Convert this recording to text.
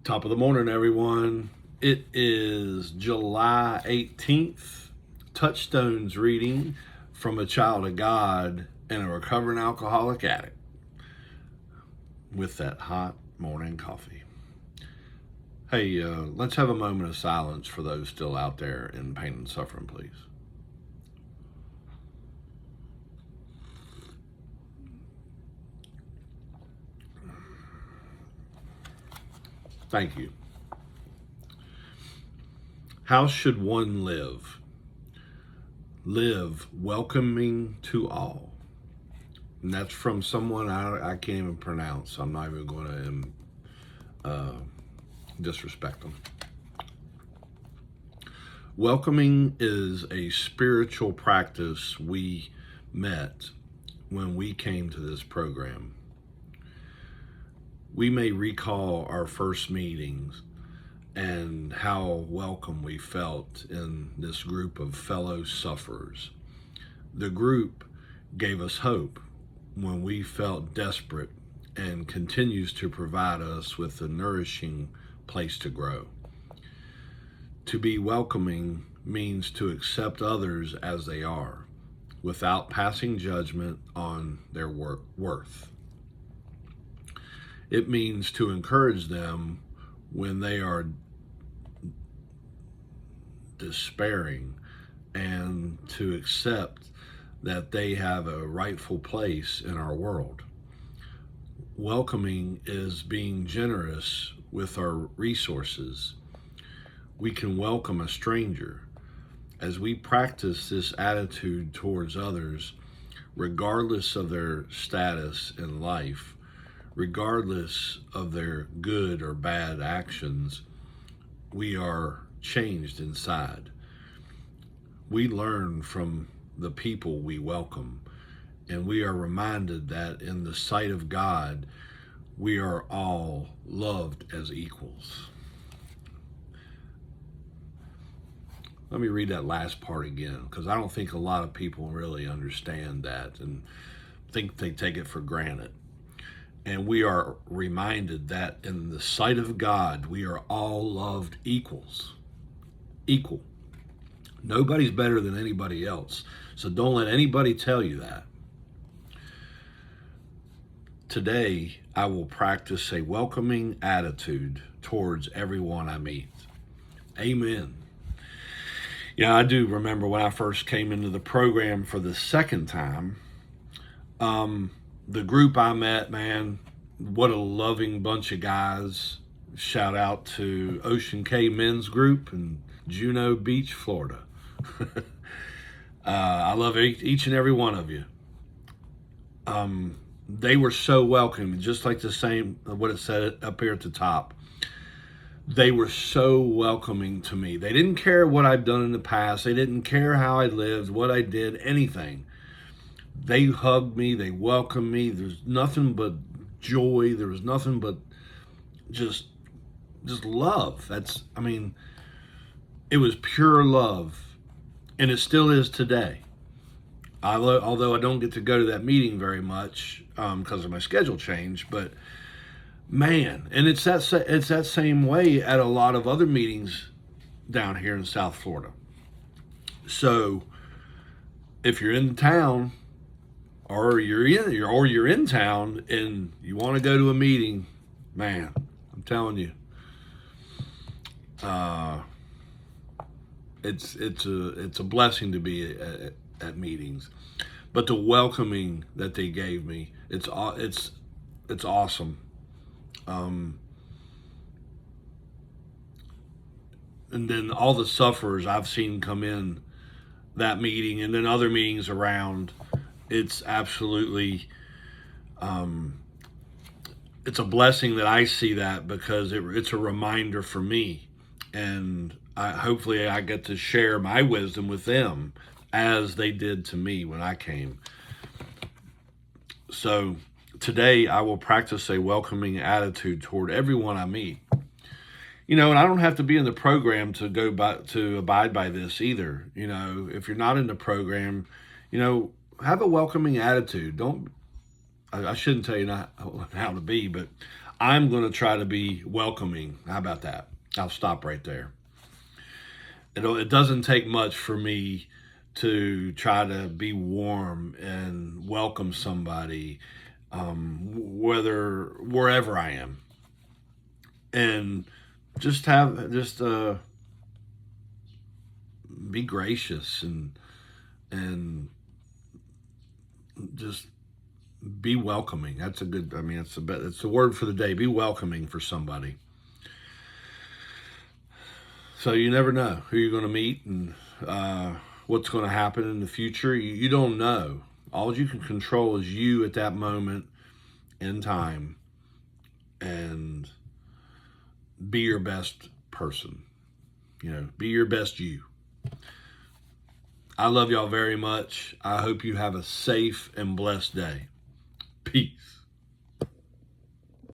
Top of the morning, everyone. It is July 18th. Touchstones reading from a child of God and a recovering alcoholic addict with that hot morning coffee. Hey, let's have a moment of silence for those still out there in pain and suffering, please. Thank you. How should one live? Live welcoming to all. And that's from someone I can't even pronounce. So I'm not even going to disrespect them. Welcoming is a spiritual practice we met when we came to this program. We may recall our first meetings and how welcome we felt in this group of fellow sufferers. The group gave us hope when we felt desperate and continues to provide us with a nourishing place to grow. To be welcoming means to accept others as they are, without passing judgment on their worth. It means to encourage them when they are despairing and to accept that they have a rightful place in our world. Welcoming is being generous with our resources. We can welcome a stranger. As we practice this attitude towards others, regardless of their status in life, regardless of their good or bad actions, we are changed inside. We learn from the people we welcome, and we are reminded that in the sight of God, we are all loved as equals. Let me read that last part again, because I don't think a lot of people really understand that and think they take it for granted. And we are reminded that in the sight of God, we are all loved equals. Equal. Nobody's better than anybody else. So don't let anybody tell you that. Today, I will practice a welcoming attitude towards everyone I meet. Amen. Yeah, I do remember when I first came into the program for the second time, the group I met, man, what a loving bunch of guys. Shout out to Ocean K Men's Group in Juno Beach, Florida. I love each and every one of you. They were so welcoming, just like the same, what it said up here at the top. They were so welcoming to me. They didn't care what I'd done in the past. They didn't care how I lived, what I did, anything. They hugged me. They welcomed me. There's nothing but joy. There was nothing but just love. It was pure love. And it still is today. Although I don't get to go to that meeting very much because of my schedule change. But man, and it's that same way at a lot of other meetings down here in South Florida. So if you're in town, or you're in town and you want to go to a meeting, man, I'm telling you, it's a blessing to be at meetings. But the welcoming that they gave me, it's awesome. And then all the sufferers I've seen come in that meeting and then other meetings around. It's absolutely, it's a blessing that I see that, because it's a reminder for me. And hopefully I get to share my wisdom with them as they did to me when I came. So today I will practice a welcoming attitude toward everyone I meet. And I don't have to be in the program to abide by this either. If you're not in the program, have a welcoming attitude. I shouldn't tell you not how to be, but I'm going to try to be welcoming. How about that? I'll stop right there. It doesn't take much for me to try to be warm and welcome somebody, wherever I am, and just be gracious and just be welcoming. That's a good. I mean, it's the word for the day. Be welcoming for somebody. So you never know who you're going to meet and what's going to happen in the future. You don't know. All you can control is you at that moment in time, and be your best person. Be your best you. I love y'all very much. I hope you have a safe and blessed day. Peace.